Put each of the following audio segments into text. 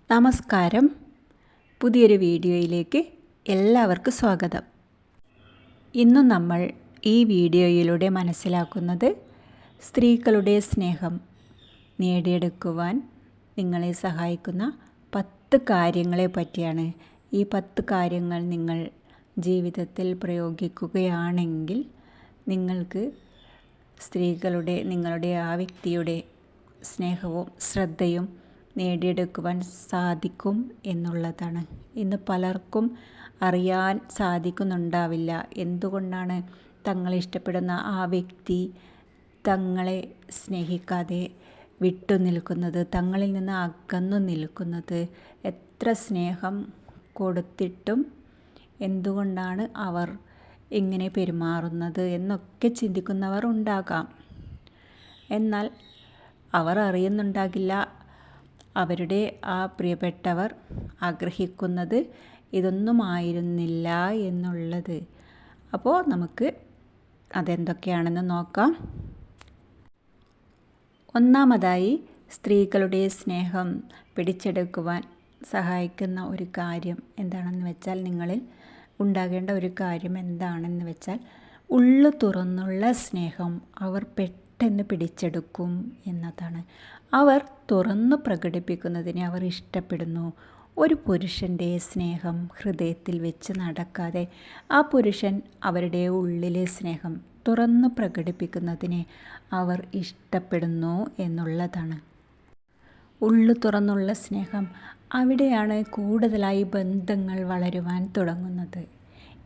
നമസ്കാരം. പുതിയൊരു വീഡിയോയിലേക്ക് എല്ലാവർക്കും സ്വാഗതം. ഇന്ന് നമ്മൾ ഈ വീഡിയോയിലൂടെ മനസ്സിലാക്കുന്നത് സ്ത്രീകളുടെ സ്നേഹം നേടിയെടുക്കുവാൻ നിങ്ങളെ സഹായിക്കുന്ന 10 കാര്യങ്ങളെ പറ്റിയാണ്. ഈ 10 കാര്യങ്ങൾ നിങ്ങൾ ജീവിതത്തിൽ പ്രയോഗിക്കുകയാണെങ്കിൽ നിങ്ങൾക്ക് നിങ്ങളുടെ ആ വ്യക്തിയുടെ സ്നേഹവും ശ്രദ്ധയും നേടിയെടുക്കുവാൻ സാധിക്കും എന്നുള്ളതാണ്. ഇന്ന് പലർക്കും അറിയാൻ സാധിക്കുന്നുണ്ടാവില്ല എന്തുകൊണ്ടാണ് തങ്ങളെ ഇഷ്ടപ്പെടുന്ന ആ വ്യക്തി തങ്ങളെ സ്നേഹിക്കാതെ വിട്ടു നിൽക്കുന്നത്, തങ്ങളിൽ നിന്ന് അകന്നു നിൽക്കുന്നത്. എത്ര സ്നേഹം കൊടുത്തിട്ടും എന്തുകൊണ്ടാണ് അവർ ഇങ്ങനെ പെരുമാറുന്നത് എന്നൊക്കെ ചിന്തിക്കുന്നവർ ഉണ്ടാകാം. എന്നാൽ അവർ അറിയുന്നുണ്ടാകില്ല അവരുടെ ആ പ്രിയപ്പെട്ടവർ ആഗ്രഹിക്കുന്നത് ഇതൊന്നുമായിരുന്നില്ല എന്നുള്ളത്. അപ്പോൾ നമുക്ക് അതെന്തൊക്കെയാണെന്ന് നോക്കാം. ഒന്നാമതായി, സ്ത്രീകളുടെ സ്നേഹം പിടിച്ചെടുക്കുവാൻ സഹായിക്കുന്ന ഒരു കാര്യം എന്താണെന്ന് വെച്ചാൽ, നിങ്ങളിൽ ഉണ്ടാകേണ്ട ഒരു കാര്യം എന്താണെന്ന് വെച്ചാൽ, ഉള്ളു തുറന്നുള്ള സ്നേഹം അവർ പെട്ടെന്ന് പിടിച്ചെടുക്കും എന്നതാണ്. അവർ തുറന്നു പ്രകടിപ്പിക്കുന്നതിനെ അവർ ഇഷ്ടപ്പെടുന്നു. ഒരു പുരുഷൻ്റെ സ്നേഹം ഹൃദയത്തിൽ വെച്ച് നടക്കാതെ ആ പുരുഷൻ അവരുടെ ഉള്ളിലെ സ്നേഹം തുറന്നു പ്രകടിപ്പിക്കുന്നതിനെ അവർ ഇഷ്ടപ്പെടുന്നു എന്നുള്ളതാണ്. ഉള്ളു തുറന്നുള്ള സ്നേഹം, അവിടെയാണ് കൂടുതലായി ബന്ധങ്ങൾ വളരുവാൻ തുടങ്ങുന്നത്.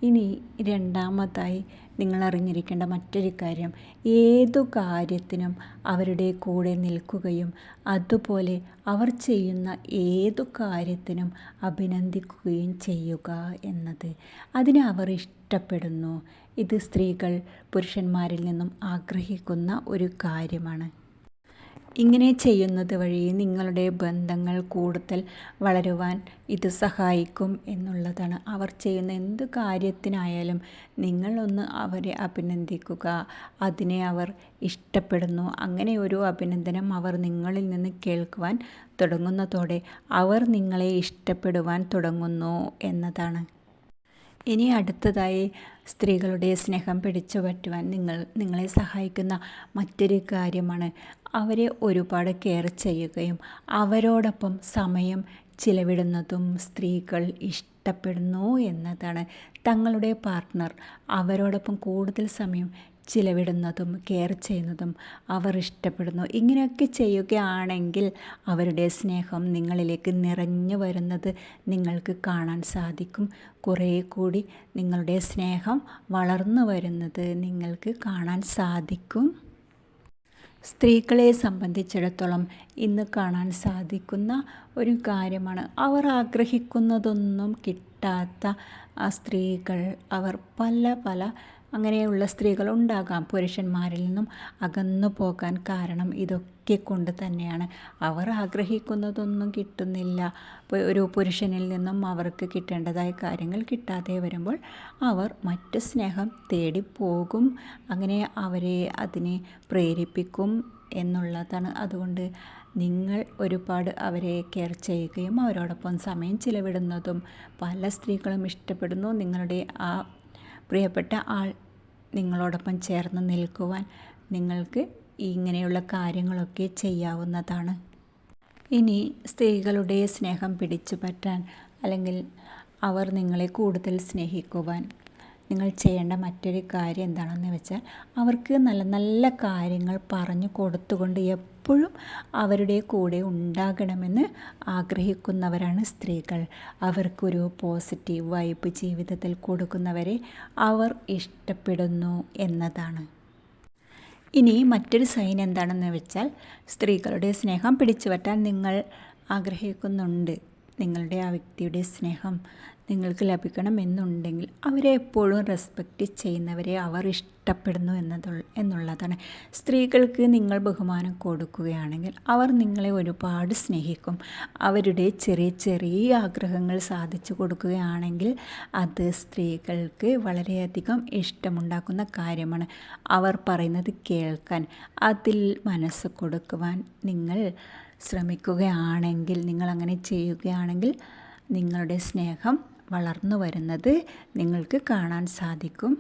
ഇനി രണ്ടാമതായി നിങ്ങൾ അറിഞ്ഞിരിക്കേണ്ട മറ്റൊരു കാര്യം, ഏതു കാര്യത്തിനും അവരുടെ കൂടെ നിൽക്കുകയും അതുപോലെ അവർ ചെയ്യുന്ന ഏതു കാര്യത്തിനും അഭിനന്ദിക്കുകയും ചെയ്യുക എന്നത്. അതിനെ അവർ ഇഷ്ടപ്പെടുന്നു. ഇത് സ്ത്രീകൾ പുരുഷന്മാരിൽ നിന്നും ആഗ്രഹിക്കുന്ന ഒരു കാര്യമാണ്. ഇങ്ങനെ ചെയ്യുന്നത് വഴി നിങ്ങളുടെ ബന്ധങ്ങൾ കൂടുതൽ വളരുവാൻ ഇത് സഹായിക്കും എന്നുള്ളതാണ്. അവർ ചെയ്യുന്ന എന്ത് കാര്യത്തിനായാലും നിങ്ങളൊന്ന് അവരെ അഭിനന്ദിക്കുക. അതിനെ അവർ ഇഷ്ടപ്പെടുന്നു. അങ്ങനെ ഒരു അഭിനന്ദനം അവർ നിങ്ങളിൽ നിന്ന് കേൾക്കുവാൻ തുടങ്ങുന്നതോടെ അവർ നിങ്ങളെ ഇഷ്ടപ്പെടുവാൻ തുടങ്ങുന്നു എന്നതാണ്. ഇനി അടുത്തതായി, സ്ത്രീകളുടെ സ്നേഹം പിടിച്ചു പറ്റുവാൻ നിങ്ങളെ സഹായിക്കുന്ന മറ്റൊരു കാര്യമാണ് അവരെ ഒരുപാട് കെയർ ചെയ്യുകയും അവരോടൊപ്പം സമയം ചിലവിടുന്നതും സ്ത്രീകൾ ഇഷ്ടപ്പെടുന്നു എന്നതാണ്. തങ്ങളുടെ പാർട്ട്ണർ അവരോടൊപ്പം കൂടുതൽ സമയം ചിലവിടുന്നതും കെയർ ചെയ്യുന്നതും അവർ ഇഷ്ടപ്പെടുന്നു. ഇങ്ങനെയൊക്കെ ചെയ്യുകയാണെങ്കിൽ അവരുടെ സ്നേഹം നിങ്ങളിലേക്ക് നിറഞ്ഞു വരുന്നത് നിങ്ങൾക്ക് കാണാൻ സാധിക്കും. കുറേ കൂടി നിങ്ങളുടെ സ്നേഹം വളർന്നു വരുന്നത് നിങ്ങൾക്ക് കാണാൻ സാധിക്കും. സ്ത്രീകളെ സംബന്ധിച്ചിടത്തോളം ഇന്ന് കാണാൻ സാധിക്കുന്ന ഒരു കാര്യമാണ്, അവർ ആഗ്രഹിക്കുന്നതൊന്നും കിട്ടാത്ത ആ സ്ത്രീകൾ. അവർ പല അങ്ങനെയുള്ള സ്ത്രീകൾ ഉണ്ടാകാം. പുരുഷന്മാരിൽ നിന്നും അകന്നു പോകാൻ കാരണം ഇതൊക്കെ കൊണ്ട് തന്നെയാണ്. അവർ ആഗ്രഹിക്കുന്നതൊന്നും കിട്ടുന്നില്ല. ഒരു പുരുഷനിൽ നിന്നും അവർക്ക് കിട്ടേണ്ടതായ കാര്യങ്ങൾ കിട്ടാതെ വരുമ്പോൾ അവർ മറ്റ് സ്നേഹം തേടിപ്പോകും. അങ്ങനെ അവരെ അതിനെ പ്രേരിപ്പിക്കും എന്നുള്ളതാണ്. അതുകൊണ്ട് നിങ്ങൾ ഒരുപാട് അവരെ കെയർ ചെയ്യുകയും അവരോടൊപ്പം സമയം ചിലവിടുന്നതും പല സ്ത്രീകളും ഇഷ്ടപ്പെടുന്നു. നിങ്ങളുടെ ആ പ്രിയപ്പെട്ട ആൾ നിങ്ങളോടൊപ്പം ചേർന്ന് നിൽക്കുവാൻ നിങ്ങൾക്ക് ഇങ്ങനെയുള്ള കാര്യങ്ങളൊക്കെ ചെയ്യാവുന്നതാണ്. ഇനി സ്ത്രീകളുടെ സ്നേഹം പിടിച്ചു പറ്റാൻ അല്ലെങ്കിൽ അവർ നിങ്ങളെ കൂടുതൽ സ്നേഹിക്കുവാൻ നിങ്ങൾ ചെയ്യേണ്ട മറ്റൊരു കാര്യം എന്താണെന്ന് വെച്ചാൽ, അവർക്ക് നല്ല നല്ല കാര്യങ്ങൾ പറഞ്ഞു കൊടുത്തുകൊണ്ട് എപ്പോഴും അവരുടെ കൂടെ ഉണ്ടാകണമെന്ന് ആഗ്രഹിക്കുന്നവരാണ് സ്ത്രീകൾ. അവർക്കൊരു പോസിറ്റീവ് വൈബ് ജീവിതത്തിൽ കൊടുക്കുന്നവരെ അവർ ഇഷ്ടപ്പെടുന്നു എന്നതാണ്. ഇനി മറ്റൊരു സൈൻ എന്താണെന്ന് വെച്ചാൽ, സ്ത്രീകളുടെ സ്നേഹം പിടിച്ചു പറ്റാൻ നിങ്ങൾ ആഗ്രഹിക്കുന്നുണ്ട്. നിങ്ങളുടെ ആ വ്യക്തിയുടെ സ്നേഹം നിങ്ങൾക്ക് ലഭിക്കണമെന്നുണ്ടെങ്കിൽ അവരെ എപ്പോഴും റെസ്പെക്റ്റ് ചെയ്യുന്നവരെ അവർ ഇഷ്ടപ്പെടുന്നു എന്നുള്ളതാണ്. സ്ത്രീകൾക്ക് നിങ്ങൾ ബഹുമാനം കൊടുക്കുകയാണെങ്കിൽ അവർ നിങ്ങളെ ഒരുപാട് സ്നേഹിക്കും. അവരുടെ ചെറിയ ചെറിയ ആഗ്രഹങ്ങൾ സാധിച്ചു കൊടുക്കുകയാണെങ്കിൽ അത് സ്ത്രീകൾക്ക് വളരെയധികം ഇഷ്ടമുണ്ടാക്കുന്ന കാര്യമാണ്. അവർ പറയുന്നത് കേൾക്കാൻ, അതിൽ മനസ്സ് കൊടുക്കുവാൻ നിങ്ങൾ ശ്രമിക്കുകയാണെങ്കിൽ, നിങ്ങൾ നിങ്ങളങ്ങനെ ചെയ്യുകയാണെങ്കിൽ നിങ്ങളുടെ സ്നേഹം വളർന്നു വരുന്നത് നിങ്ങൾക്ക് കാണാൻ സാധിക്കും.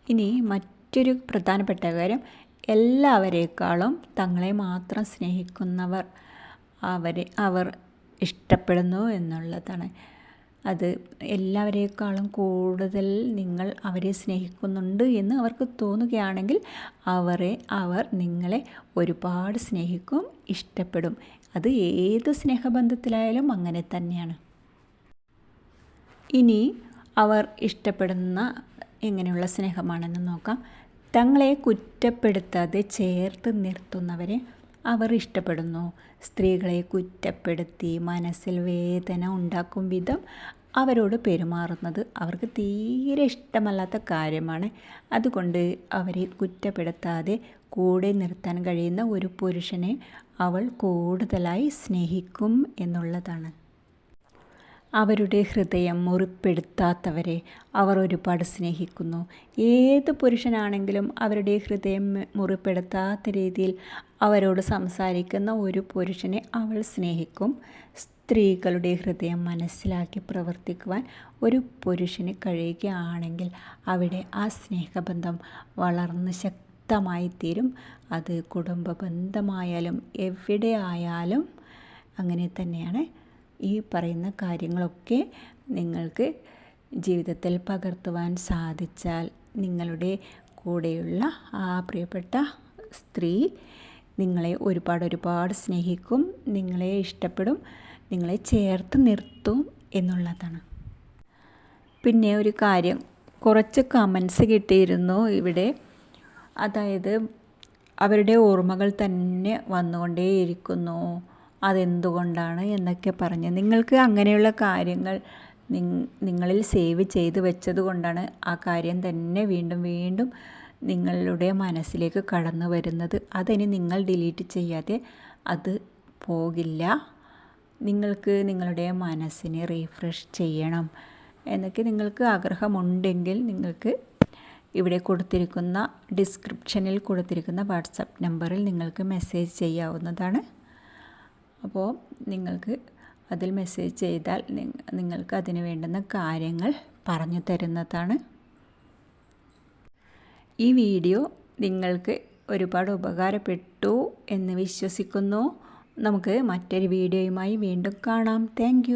ഇനി മറ്റൊരു പ്രധാനപ്പെട്ട കാര്യം, എല്ലാവരേക്കാളും തങ്ങളെ മാത്രം സ്നേഹിക്കുന്നവർ അവർ ഇഷ്ടപ്പെടുന്നു എന്നുള്ളതാണ്. അത് എല്ലാവരേക്കാളും കൂടുതൽ നിങ്ങൾ അവരെ സ്നേഹിക്കുന്നുണ്ട് എന്ന് അവർക്ക് തോന്നുകയാണെങ്കിൽ അവർ നിങ്ങളെ ഒരുപാട് സ്നേഹിക്കും, ഇഷ്ടപ്പെടും. അത് ഏത് സ്നേഹബന്ധത്തിലായാലും അങ്ങനെ തന്നെയാണ്. ഇനി അവർ ഇഷ്ടപ്പെടുന്ന എങ്ങനെയുള്ള സ്നേഹമാണെന്ന് നോക്കാം. തങ്ങളെ കുറ്റപ്പെടുത്താതെ ചേർത്ത് നിർത്തുന്നവരെ അവർ ഇഷ്ടപ്പെടുന്നു. സ്ത്രീകളെ കുറ്റപ്പെടുത്തി മനസ്സിൽ വേദന ഉണ്ടാക്കും വിധം അവരോട് പെരുമാറുന്നത് അവർക്ക് തീരെ ഇഷ്ടമല്ലാത്ത കാര്യമാണ്. അതുകൊണ്ട് അവരെ കുറ്റപ്പെടുത്താതെ കൂടെ നിർത്താൻ കഴിയുന്ന ഒരു പുരുഷനെ അവൾ കൂടുതലായി സ്നേഹിക്കും എന്നുള്ളതാണ്. അവരുടെ ഹൃദയം മുറിപ്പെടുത്താത്തവരെ അവർ ഒരുപാട് സ്നേഹിക്കുന്നു. ഏത് പുരുഷനാണെങ്കിലും അവരുടെ ഹൃദയം മുറിപ്പെടുത്താത്ത രീതിയിൽ അവരോട് സംസാരിക്കുന്ന ഒരു പുരുഷനെ അവൾ സ്നേഹിക്കും. സ്ത്രീകളുടെ ഹൃദയം മനസ്സിലാക്കി പ്രവർത്തിക്കുവാൻ ഒരു പുരുഷന് കഴിയുകയാണെങ്കിൽ അവിടെ ആ സ്നേഹബന്ധം വളർന്ന് ശക്തമായി തീരും. അത് കുടുംബ ബന്ധമായാലും എവിടെ ആയാലും അങ്ങനെ തന്നെയാണ്. ഈ പറയുന്ന കാര്യങ്ങളൊക്കെ നിങ്ങൾക്ക് ജീവിതത്തിൽ പകർത്തുവാൻ സാധിച്ചാൽ നിങ്ങളുടെ കൂടെയുള്ള ആ പ്രിയപ്പെട്ട സ്ത്രീ നിങ്ങളെ ഒരുപാട് സ്നേഹിക്കും, നിങ്ങളെ ഇഷ്ടപ്പെടും, നിങ്ങളെ ചേർത്ത് നിർത്തും എന്നുള്ളതാണ്. പിന്നെ ഒരു കാര്യം, കുറച്ച് കമൻസ് കിട്ടിയിരുന്നു ഇവിടെ. അതായത് അവരുടെ ഓർമ്മകൾ തന്നെ വന്നുകൊണ്ടേയിരിക്കുന്നു, അതെന്തുകൊണ്ടാണ് എന്നൊക്കെ പറഞ്ഞ്. നിങ്ങൾക്ക് അങ്ങനെയുള്ള കാര്യങ്ങൾ നിങ്ങളിൽ സേവ് ചെയ്ത് വെച്ചത് കൊണ്ടാണ് ആ കാര്യം തന്നെ വീണ്ടും വീണ്ടും നിങ്ങളുടെ മനസ്സിലേക്ക് കടന്നു വരുന്നത്. അതിനി നിങ്ങൾ ഡിലീറ്റ് ചെയ്യാതെ അത് പോകില്ല. നിങ്ങൾക്ക് നിങ്ങളുടെ മനസ്സിനെ റീഫ്രഷ് ചെയ്യണം എന്നൊക്കെ നിങ്ങൾക്ക് ആഗ്രഹമുണ്ടെങ്കിൽ നിങ്ങൾക്ക് ഇവിടെ കൊടുത്തിരിക്കുന്ന ഡിസ്ക്രിപ്ഷനിൽ കൊടുത്തിരിക്കുന്ന വാട്സപ്പ് നമ്പറിൽ നിങ്ങൾക്ക് മെസ്സേജ് ചെയ്യാവുന്നതാണ്. അപ്പോൾ നിങ്ങൾക്ക് അതിൽ മെസ്സേജ് ചെയ്താൽ നിങ്ങൾക്ക് അതിന് വേണ്ടുന്ന കാര്യങ്ങൾ പറഞ്ഞു തരുന്നതാണ്. ഈ വീഡിയോ നിങ്ങൾക്ക് ഒരുപാട് ഉപകാരപ്പെട്ടു എന്ന് വിശ്വസിക്കുന്നു. നമുക്ക് മറ്റൊരു വീഡിയോയുമായി വീണ്ടും കാണാം. താങ്ക്